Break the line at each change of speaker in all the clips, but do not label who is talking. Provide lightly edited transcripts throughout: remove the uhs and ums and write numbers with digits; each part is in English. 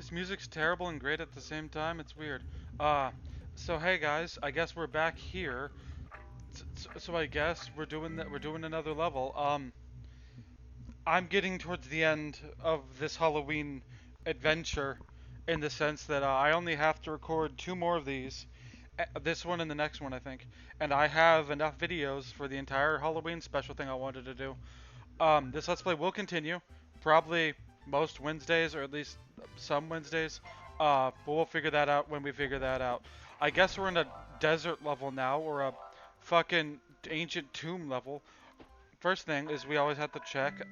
This music's terrible and great at the same time. It's weird. Uh, so hey guys, I guess we're back here. So I guess we're doing that. We're doing another level. I'm getting towards the end of this Halloween adventure, in the sense that I only have to record two more of these. This one and the next one, I think. And I have enough videos for the entire Halloween special thing I wanted to do. This Let's Play will continue, probably most Wednesdays, or at least some Wednesdays. But we'll figure that out when we figure that out. I guess we're in a desert level now, or a fucking ancient tomb level. First thing is we always have to check.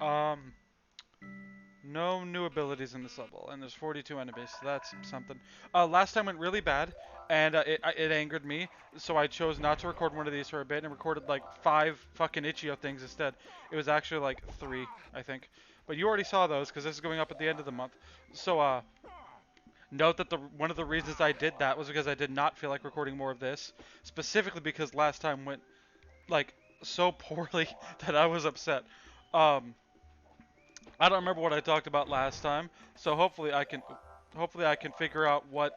No new abilities in this level, and there's 42 enemies, so that's something. Last time went really bad, and it angered me, so I chose not to record one of these for a bit, and recorded like 5 fucking Itch.io things instead. It was actually like 3, I think. But you already saw those, because this is going up at the end of the month. So, note that one of the reasons I did that was because I did not feel like recording more of this, specifically because last time went, like, so poorly that I was upset. I don't remember what I talked about last time, so hopefully I can figure out what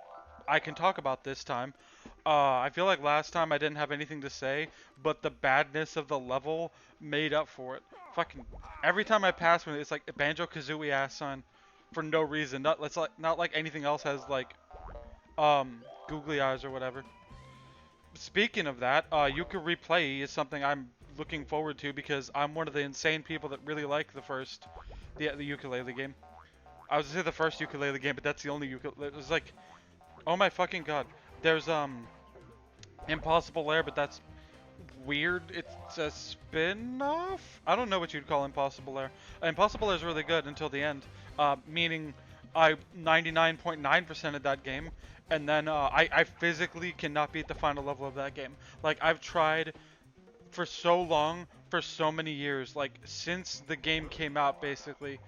I can talk about this time. I feel like last time I didn't have anything to say, but the badness of the level made up for it. Fucking every time I pass one, it's like a Banjo-Kazooie ass sign for no reason. Not like anything else has like googly eyes or whatever. Speaking of that, Replay is something I'm looking forward to because I'm one of the insane people that really like the ukulele game. I was gonna say the first ukulele game, but that's the only ukulele. It was like, oh my fucking god. There's Impossible Lair, but that's weird. It's a spin-off? I don't know what you'd call Impossible Lair. Impossible Lair is really good until the end, meaning I 99.9% of that game, and then I physically cannot beat the final level of that game. Like, I've tried for so long, for so many years, like since the game came out, basically.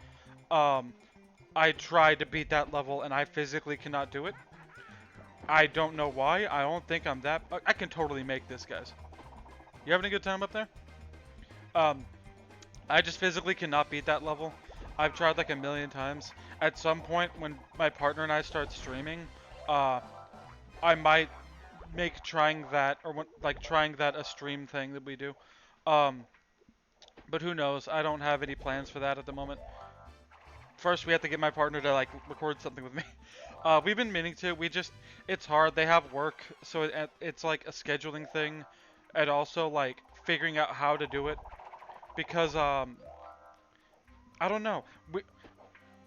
I tried to beat that level, and I physically cannot do it. I don't know why. I don't think I'm that. I can totally make this, guys. You having a good time up there? Um, I just physically cannot beat that level. I've tried like a million times. At some point, when my partner and I start streaming, I might make trying that, or like trying that, a stream thing that we do. Um, but who knows? I don't have any plans for that at the moment. First, we have to get my partner to like record something with me. We've been meaning to. It's hard. They have work, so it's like a scheduling thing, and also like figuring out how to do it. Because I don't know.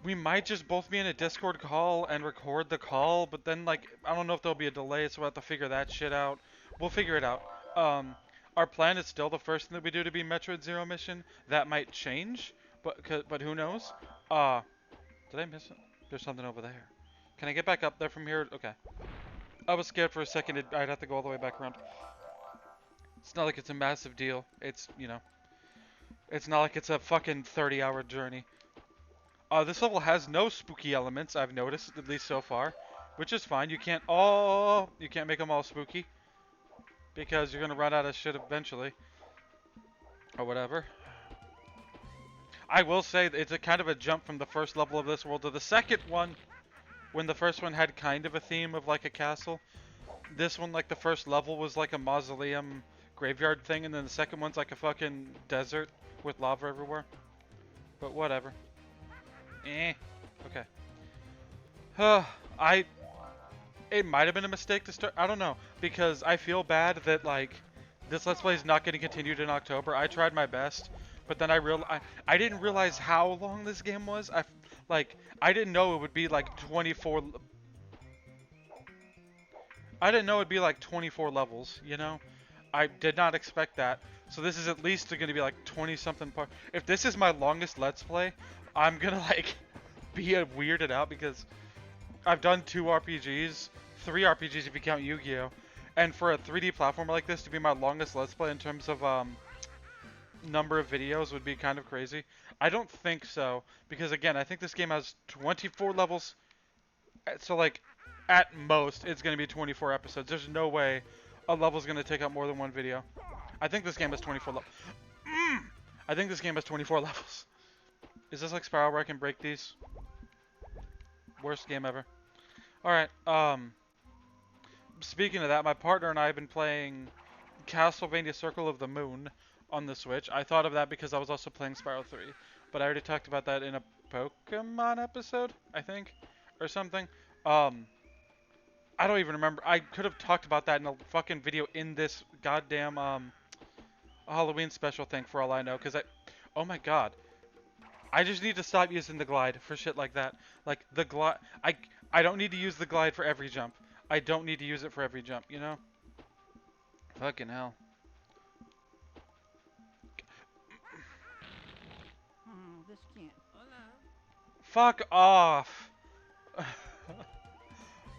We might just both be in a Discord call and record the call, but then like I don't know if there'll be a delay, so we'll have to figure that shit out. We'll figure it out. Our plan is still the first thing that we do to be Metroid Zero mission. That might change, but who knows? Did I miss it? There's something over there. Can I get back up there from here? Okay. I was scared for a second I'd have to go all the way back around. It's not like it's a massive deal. It's, you know, it's not like it's a fucking 30-hour journey. This level has no spooky elements, I've noticed, at least so far. Which is fine. You can't make them all spooky. Because you're gonna run out of shit eventually. Or whatever. I will say that it's a kind of a jump from the first level of this world to the second one. When the first one had kind of a theme of like a castle. This one, like the first level, was like a mausoleum graveyard thing. And then the second one's like a fucking desert with lava everywhere. But whatever. Okay. It might have been a mistake to start. I don't know, because I feel bad that like this Let's Play is not getting continued in October. I tried my best, but then I didn't realize how long this game was. I didn't know it would be like 24. I didn't know it'd be like 24 levels. You know, I did not expect that. So this is at least going to be like 20 something part. If this is my longest Let's Play, I'm gonna like be weirded out because I've done 2 RPGs, 3 RPGs if you count Yu-Gi-Oh, and for a 3D platformer like this to be my longest Let's Play in terms of number of videos would be kind of crazy. I don't think so, because again, I think this game has 24 levels, so like at most it's gonna be 24 episodes. There's no way a level's gonna take up more than one video. I think this game has 24 levels. I think this game has 24 levels. Is this like Spiral where I can break these? Worst game ever. Alright, speaking of that, my partner and I have been playing Castlevania Circle of the Moon on the Switch. I thought of that because I was also playing Spiral 3, but I already talked about that in a Pokemon episode, I think, or something. Um, I don't even remember. I could have talked about that in a fucking video in this goddamn Halloween special thing for all I know, because oh my god, I just need to stop using the glide for shit like that. Like the glide, I don't need to use the glide for every jump. I don't need to use it for every jump, you know? Fucking hell.
This can't.
Fuck off.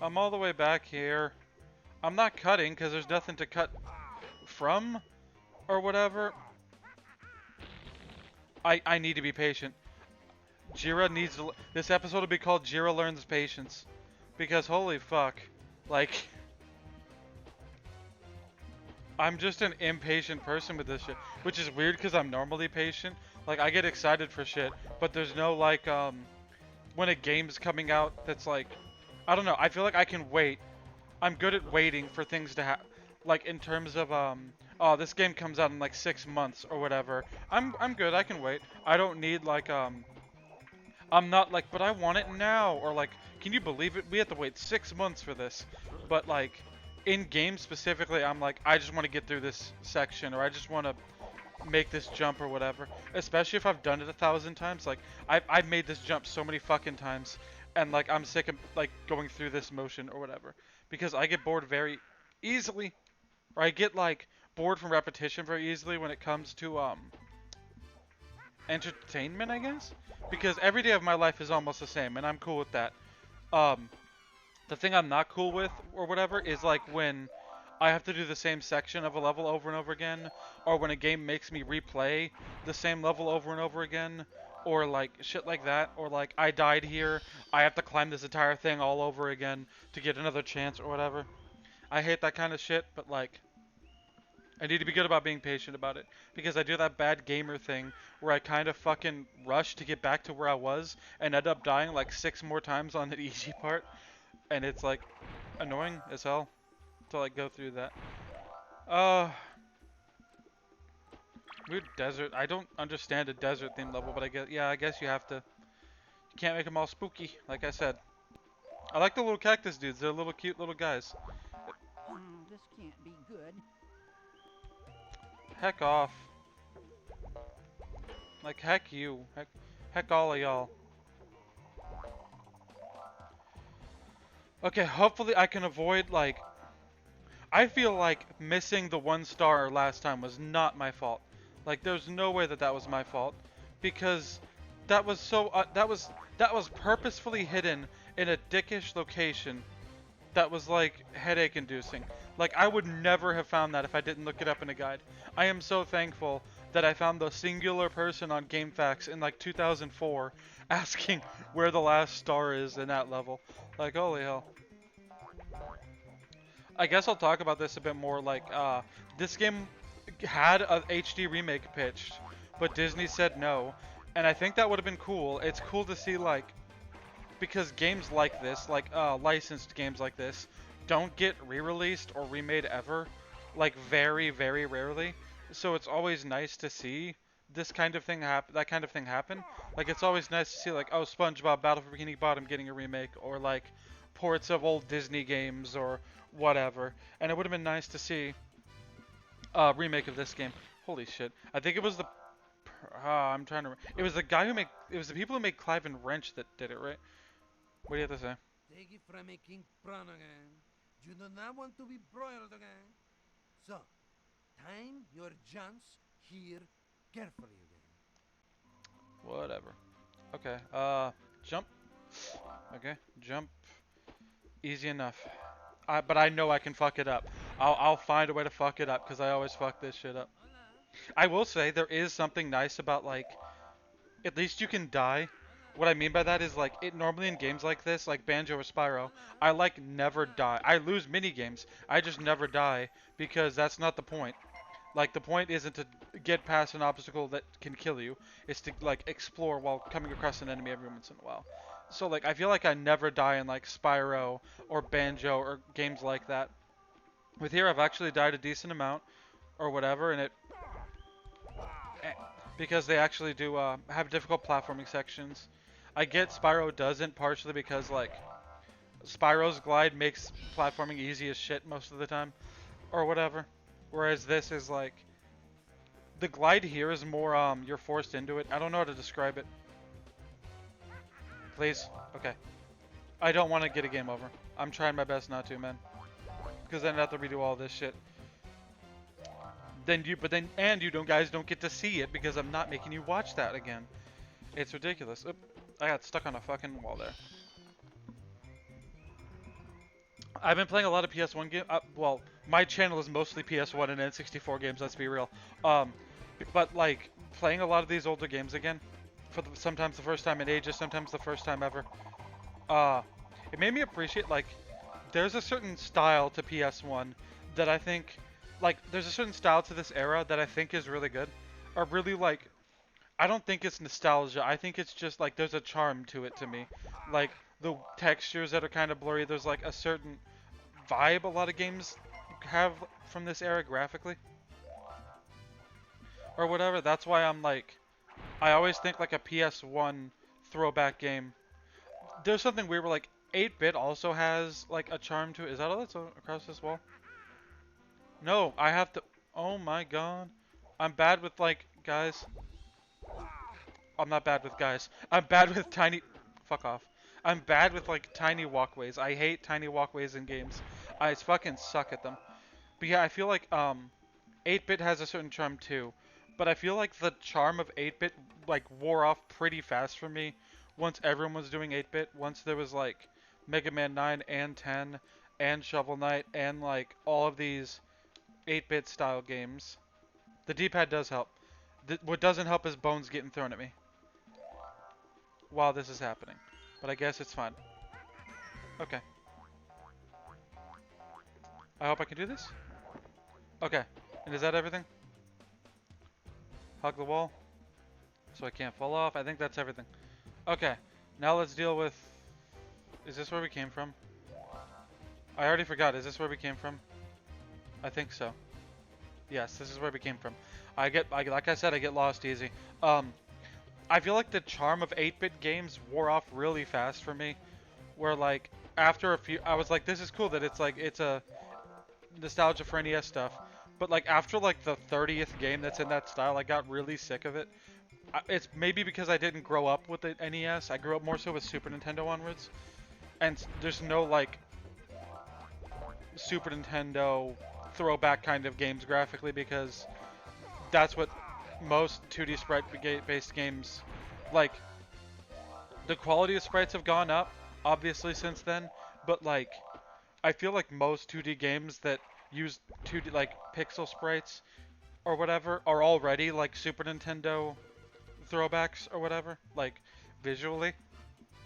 I'm all the way back here. I'm not cutting because there's nothing to cut from or whatever. I need to be patient. Jira needs to. This episode will be called Jira Learns Patience. Because holy fuck. Like. I'm just an impatient person with this shit. Which is weird because I'm normally patient. Like, I get excited for shit. But there's no, like, when a game's coming out that's like. I don't know. I feel like I can wait. I'm good at waiting for things to happen. Like, in terms of, oh, this game comes out in, like, 6 months or whatever. I'm good. I can wait. I don't need, like, I'm not like, but I want it now, or like, can you believe it? We have to wait 6 months for this. But like, in game specifically, I'm like, I just want to get through this section, or I just want to make this jump or whatever. Especially if I've done it 1,000 times. Like, I've made this jump so many fucking times, and like, I'm sick of like going through this motion or whatever, because I get bored very easily, or I get like bored from repetition very easily when it comes to entertainment, I guess, because every day of my life is almost the same, and I'm cool with that. Um, the thing I'm not cool with, or whatever, is like when I have to do the same section of a level over and over again, or when a game makes me replay the same level over and over again, or like shit like that, or like I died here, I have to climb this entire thing all over again to get another chance or whatever. I hate that kind of shit, but like, I need to be good about being patient about it, because I do that bad gamer thing where I kind of fucking rush to get back to where I was and end up dying like 6 more times on the easy part, and it's like annoying as hell to like go through that. Uh, weird desert. I don't understand a desert theme level, but I guess, yeah, I guess you have to. You can't make them all spooky, like I said. I like the little cactus dudes. They're little cute little guys.
This can't be good.
Heck off. Like heck you. Heck all of y'all. Okay, hopefully I can avoid, like, I feel like missing the 1 star last time was not my fault. Like, there's no way that that was my fault, because that was so, that was purposefully hidden in a dickish location that was, like, headache inducing. Like, I would never have found that if I didn't look it up in a guide. I am so thankful that I found the singular person on GameFAQs in, like, 2004 asking where the last star is in that level. Like, holy hell. I guess I'll talk about this a bit more. Like, this game had a HD remake pitched, but Disney said no. And I think that would have been cool. It's cool to see, like, because games like this, like licensed games like this, don't get re-released or remade ever, like very, very rarely. So it's always nice to see this kind of thing happen. That kind of thing happen. Like, it's always nice to see, like, oh, SpongeBob Battle for Bikini Bottom getting a remake, or like ports of old Disney games or whatever. And it would have been nice to see a remake of this game. Holy shit! I think it was the. I'm trying to. It was the guy who made. It was the people who made Clive and Wrench that did it, right? What do you have to say?
Take it from a king prawn again. You do not want to be broiled again. So, time your chance here carefully again.
Whatever. Okay. Jump. Okay, jump. Easy enough. But I know I can fuck it up. I'll find a way to fuck it up because I always fuck this shit up. I will say there is something nice about, like, at least you can die. What I mean by that is, like, it normally in games like this, like Banjo or Spyro, I like never die. I lose mini games. I just never die because that's not the point. Like, the point isn't to get past an obstacle that can kill you. It's to, like, explore while coming across an enemy every once in a while. So like I feel like I never die in like Spyro or Banjo or games like that. With here I've actually died a decent amount or whatever, and it eh, because they actually do have difficult platforming sections. I get Spyro doesn't partially because like Spyro's glide makes platforming easy as shit most of the time or whatever. Whereas this is like the glide here is more you're forced into it. I don't know how to describe it. Please. Okay. I don't want to get a game over. I'm trying my best not to, man. Because then I have to redo all this shit. And you don't guys don't get to see it because I'm not making you watch that again. It's ridiculous. Oop, I got stuck on a fucking wall there. I've been playing a lot of PS1 games. Well, my channel is mostly PS1 and N64 games. Let's be real. But like playing a lot of these older games again, for sometimes the first time in ages, sometimes the first time ever. It made me appreciate like there's a certain style to PS1 that I think like there's a certain style to this era that I think is really good. Or really like I don't think it's nostalgia. I think it's just like there's a charm to it to me. Like the textures that are kind of blurry, there's like a certain vibe a lot of games have from this era graphically. Or whatever. That's why I'm like I always think like a PS1 throwback game. There's something weird where like 8-bit also has like a charm to it. Is that all that's across this wall? No, I have to. Oh my god. I'm bad with like guys. I'm not bad with guys. I'm bad with tiny. Fuck off. I'm bad with like tiny walkways. I hate tiny walkways in games. I fucking suck at them. But yeah, I feel like 8-bit has a certain charm too. But I feel like the charm of 8-bit like wore off pretty fast for me once everyone was doing 8-bit. Once there was like Mega Man 9 and 10 and Shovel Knight and like all of these 8-bit style games. The D-pad does help. What doesn't help is bones getting thrown at me while this is happening. But I guess it's fine. Okay. I hope I can do this. Okay. And is that everything? Hug the wall so I can't fall off. I think that's everything. Okay. Now let's deal with... Is this where we came from? I already forgot. Is this where we came from? I think so. Yes, this is where we came from. Like I said, I get lost easy. I feel like the charm of 8-bit games wore off really fast for me. Where like after a few, I was like, this is cool that it's like it's a nostalgia for NES stuff. But like after like the 30th game that's in that style, I got really sick of it. It's maybe because I didn't grow up with the NES. I grew up more so with Super Nintendo onwards, and there's no like Super Nintendo throwback kind of games graphically because that's what most 2D sprite based games like. The quality of sprites have gone up obviously since then, but like I feel like most 2D games that use 2D like pixel sprites or whatever are already like Super Nintendo throwbacks or whatever, like visually.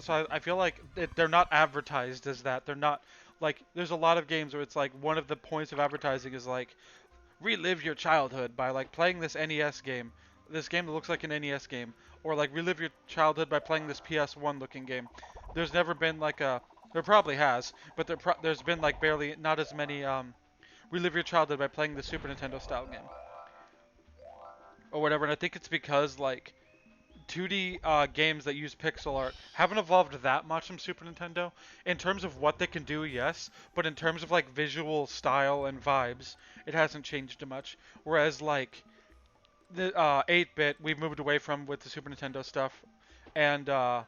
So I feel like they're not advertised as that. They're not like there's a lot of games where it's like one of the points of advertising is like relive your childhood by like playing this NES game. This game that looks like an NES game, or like relive your childhood by playing this PS1 looking game. There's never been like a there probably has, but there's been like barely not as many relive your childhood by playing the Super Nintendo style game or whatever. And I think it's because like 2D games that use pixel art haven't evolved that much from Super Nintendo. In terms of what they can do, yes, but in terms of like visual style and vibes, it hasn't changed much. Whereas like the 8-bit, we've moved away from with the Super Nintendo stuff, and what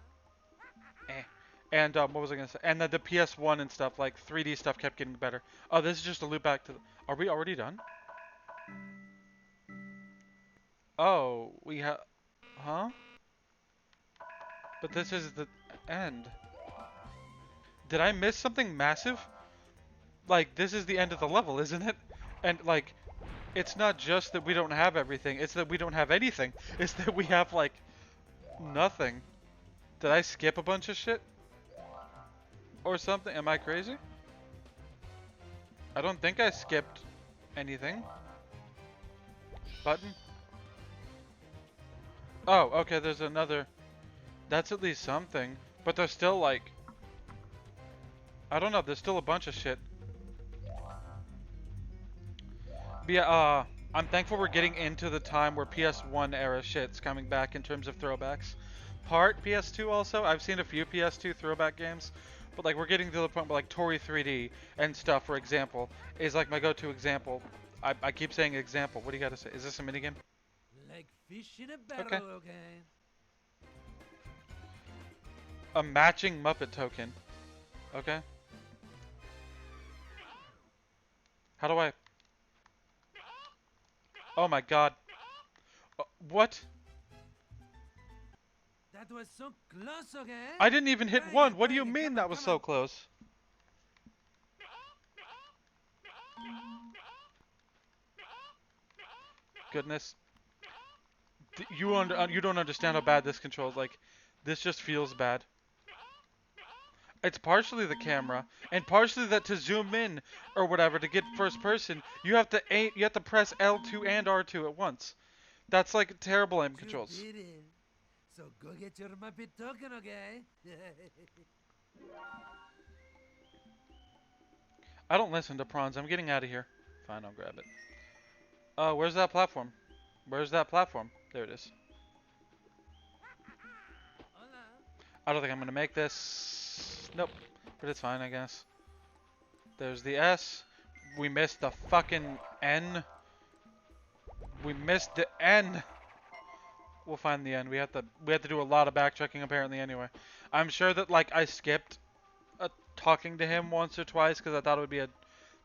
was I gonna say? And the PS1 and stuff, like 3D stuff, kept getting better. Oh, this is just a loop back to. Are we already done? Oh, we have. Huh? But this is the end. Did I miss something massive? Like, this is the end of the level, isn't it? And, like, it's not just that we don't have everything. It's that we don't have anything. It's that we have, like, nothing. Did I skip a bunch of shit? Or something? Am I crazy? I don't think I skipped anything. Button? Oh, okay, there's another... That's at least something. But there's still like, I don't know, there's still a bunch of shit. But yeah, I'm thankful we're getting into the time where PS1 era shit's coming back in terms of throwbacks. Part PS2 also, I've seen a few PS2 throwback games, but like we're getting to the point where like Tori 3D and stuff, for example, is like my go-to example. I keep saying example. What do you gotta say? Is this a minigame?
Like fish in a
Okay.
barrel, okay?
A matching Muppet token. Okay. How do I... Oh my god. What?
That was so close, okay?
I didn't even hit
Dang
one.
it,
What do you
dang it,
mean
come
that
on,
was
come
so
on.
close? Goodness. You don't understand how bad this controls. Like, this just feels bad. It's partially the camera, and partially that to zoom in or whatever to get first person, you have to press L2 and R2 at once. That's like terrible aim
You
controls.
did it. So go get your Muppet token, okay?
I don't listen to prawns. I'm getting out of here. Fine, I'll grab it. Where's that platform? Where's that platform? There it is.
Hola.
I don't think I'm gonna make this. Nope. But it's fine, I guess. There's the S. We missed the fucking N. We missed the N. We'll find the N. We have to do a lot of backtracking apparently anyway. I'm sure that like I skipped talking to him once or twice because I thought it would be a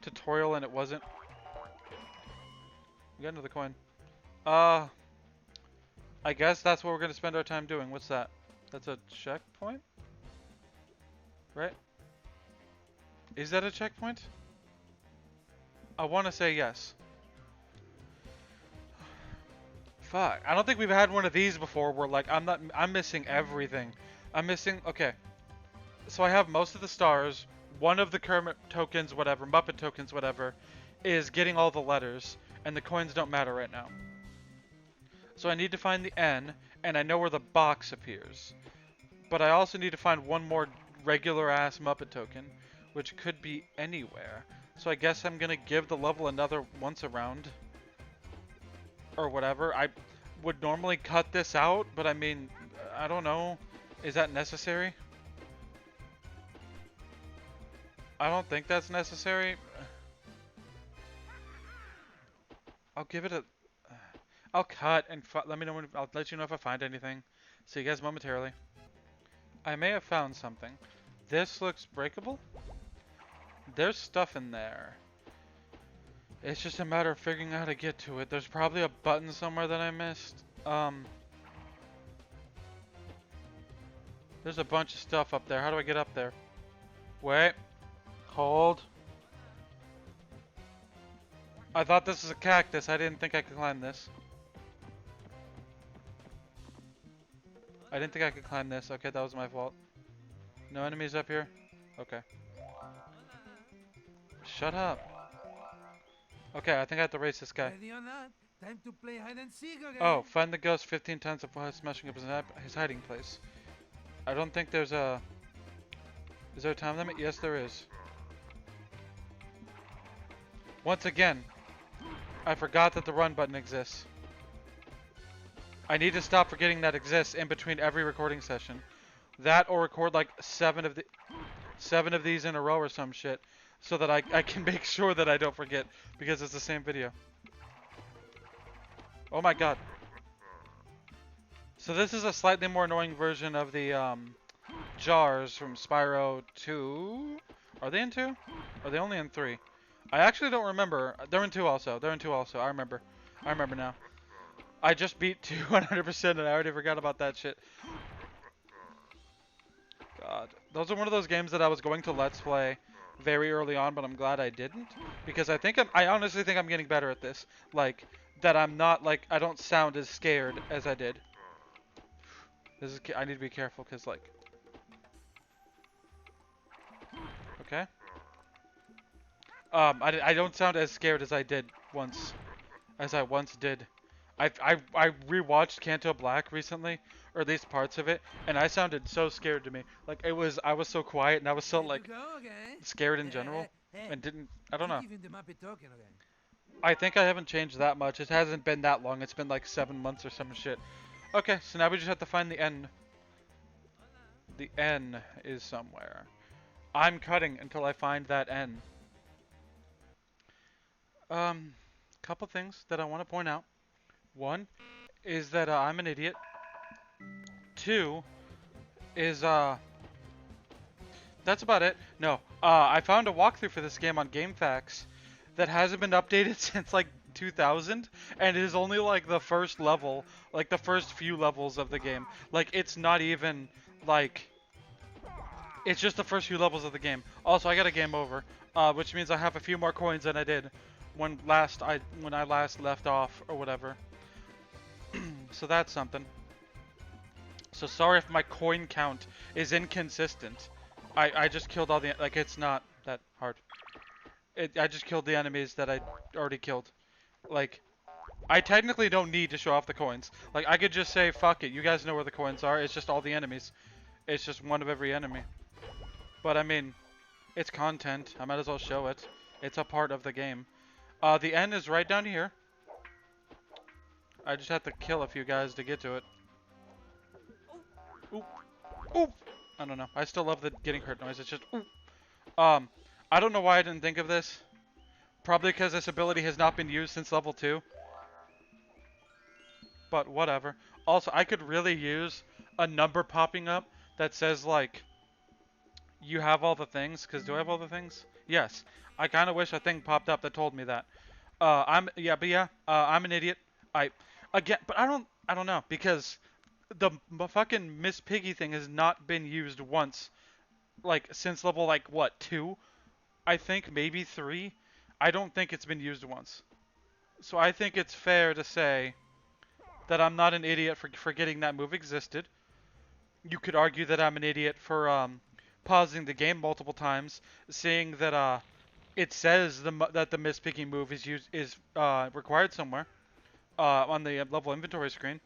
tutorial and it wasn't. We got another coin. I guess that's what we're gonna spend our time doing. What's that? That's a checkpoint? Right? Is that a checkpoint? I want to say yes. Fuck. I don't think we've had one of these before where like I'm missing everything. I'm missing, okay. So I have most of the stars. One of the Kermit tokens, whatever, Muppet tokens, whatever, is getting all the letters, and the coins don't matter right now. So I need to find the N, and I know where the box appears. But I also need to find one more regular ass Muppet token, which could be anywhere. So I guess I'm gonna give the level another once around. Or whatever. I would normally cut this out, but I mean, I don't know. Is that necessary? I don't think that's necessary. I'll give it a... I'll cut and let me know when... I'll let you know if I find anything. See you guys momentarily. I may have found something. This looks breakable. There's stuff in there. It's just a matter of figuring out how to get to it. There's probably a button somewhere that I missed. There's a bunch of stuff up there. How do I get up there? Wait. Hold. I thought this was a cactus. I didn't think I could climb this. I didn't think I could climb this. Okay, that was my fault. No enemies up here? Okay. Shut up. Okay, I think I have to race this guy.
Ready or not? Time to play hide and seek, okay?
Oh, find the ghost 15 times before smashing up his hiding place. I don't think there's a... Is there a time limit? Yes, there is. Once again, I forgot that the run button exists. I need to stop forgetting that exists in between every recording session. That or record like 7 of these in a row or some shit. So that I can make sure that I don't forget. Because it's the same video. Oh my god. So this is a slightly more annoying version of the jars from Spyro 2. Are they in 2? Are they only in 3? I actually don't remember. They're in 2 also. They're in 2 also. I remember. I remember now. I just beat 2 100% and I already forgot about that shit. God. Those are one of those games that I was going to Let's Play very early on, but I'm glad I didn't. Because I honestly think I'm getting better at this. Like, that I'm not, like, I don't sound as scared as I did. I need to be careful, because, like... Okay. I don't sound as scared as I did once. As I once did. I rewatched Canto Black recently, or at least parts of it, and I sounded so scared to me. Like I was so quiet and I was so
Ready to
like
go again?
scared in general,
Hey,
and didn't I don't
keep
know.
giving the Muppet talking again.
I think I haven't changed that much. It hasn't been that long. It's been like 7 months or some shit. Okay, so now we just have to find the N. The N is somewhere. I'm cutting until I find that N. Couple things that I want to point out. One is that I'm an idiot. Two is that's about it. No, I found a walkthrough for this game on GameFAQs that hasn't been updated since like 2000, and it is only like the first level, like the first few levels of the game. Like it's not even like it's just the first few levels of the game. Also, I got a game over, which means I have a few more coins than I did when I last left off or whatever. So that's something. So sorry if my coin count is inconsistent. I just killed all the like it's not that hard. I just killed the enemies that I already killed. Like I technically don't need to show off the coins. Like I could just say fuck it. You guys know where the coins are. It's just all the enemies. It's just one of every enemy. But I mean, it's content. I might as well show it. It's a part of the game. The N is right down here. I just have to kill a few guys to get to it. Oop. Oop. I don't know. I still love the getting hurt noise. It's just oop. I don't know why I didn't think of this. Probably because this ability has not been used since level 2. But whatever. Also, I could really use a number popping up that says like you have all the things. Because do I have all the things? Yes. I kind of wish a thing popped up that told me that. I'm an idiot. I again, but I don't know because the fucking Miss Piggy thing has not been used once, like since level like what 2, I think maybe 3. I don't think it's been used once. So I think it's fair to say that I'm not an idiot for forgetting that move existed. You could argue that I'm an idiot for pausing the game multiple times, seeing that it says that the Miss Piggy move is required somewhere on the level inventory screen.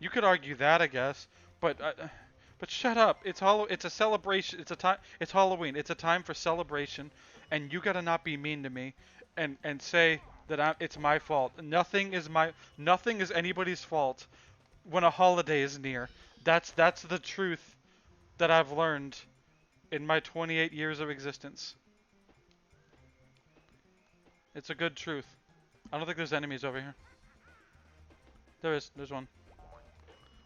You could argue that, I guess, but shut up. It's a celebration. It's a time. It's Halloween. It's a time for celebration, and you gotta not be mean to me, and say that it's my fault. Nothing is anybody's fault when a holiday is near. That's the truth that I've learned in my 28 years of existence. It's a good truth. I don't think there's enemies over here. There is. There's one.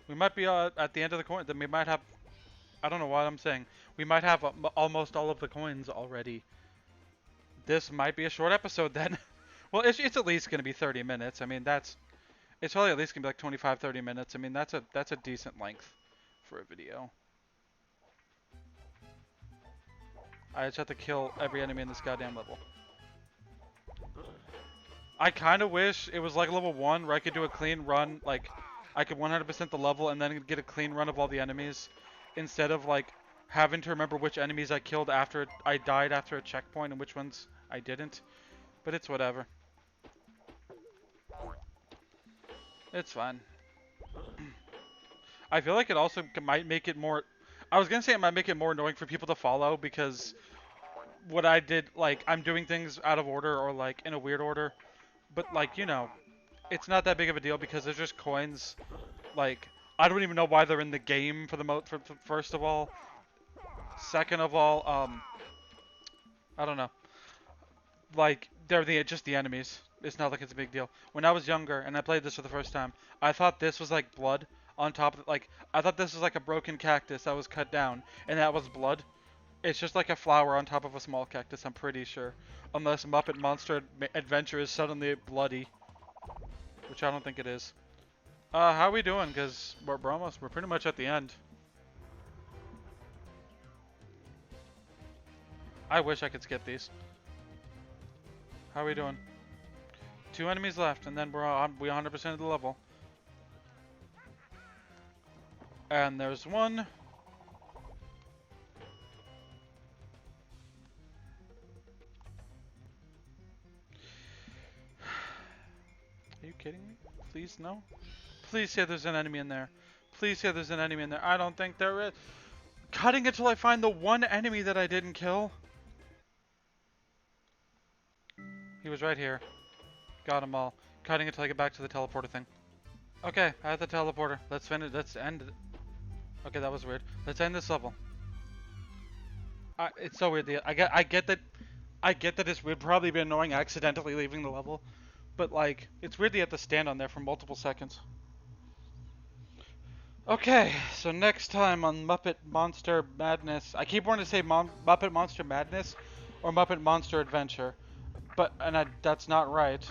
We might be at the end of the coin. Then we might have. I don't know what I'm saying. We might have almost all of the coins already. This might be a short episode then. Well, it's at least going to be 30 minutes. I mean, it's probably at least going to be like 25, 30 minutes. I mean, that's a decent length for a video. I just have to kill every enemy in this goddamn level. I kind of wish it was like level 1 where I could do a clean run, like I could 100% the level and then get a clean run of all the enemies instead of like having to remember which enemies I killed after I died after a checkpoint and which ones I didn't. But it's whatever. It's fine. I feel like it also might make it more... I was going to say it might make it more annoying for people to follow because what I did, like, I'm doing things out of order or, like, in a weird order. But, like, you know, it's not that big of a deal because there's just coins. Like, I don't even know why they're in the game for first of all. Second of all, I don't know. Like, they're just the enemies. It's not like it's a big deal. When I was younger and I played this for the first time, I thought this was like blood on top of like I thought this was like a broken cactus that was cut down and that was blood. It's just like a flower on top of a small cactus, I'm pretty sure. Unless Muppet Monster Adventure is suddenly bloody, which I don't think it is. How are we doing? Cuz we're pretty much at the end. I wish I could skip these. How are we doing? 2 enemies left, and then we 100% of the level. And there's one. Are you kidding me? Please, no? Please say there's an enemy in there. Please say there's an enemy in there. I don't think there is. Cutting until I find the one enemy that I didn't kill. He was right here. Got them all. Cutting until I get back to the teleporter thing. Okay, I have the teleporter. Let's finish. Let's end it. Okay, that was weird. Let's end this level. It's so weird. I get that. I get that it's would probably be annoying accidentally leaving the level, but like it's weird that you have to stand on there for multiple seconds. Okay, so next time on Muppet Monster Madness, I keep wanting to say Muppet Monster Madness or Muppet Monster Adventure, but that's not right.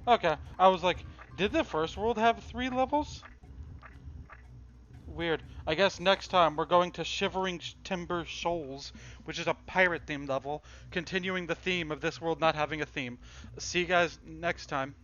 Okay, I was like, did the first world have 3 levels? Weird. I guess next time we're going to Shivering Timber Shoals, which is a pirate themed level, continuing the theme of this world not having a theme. See you guys next time.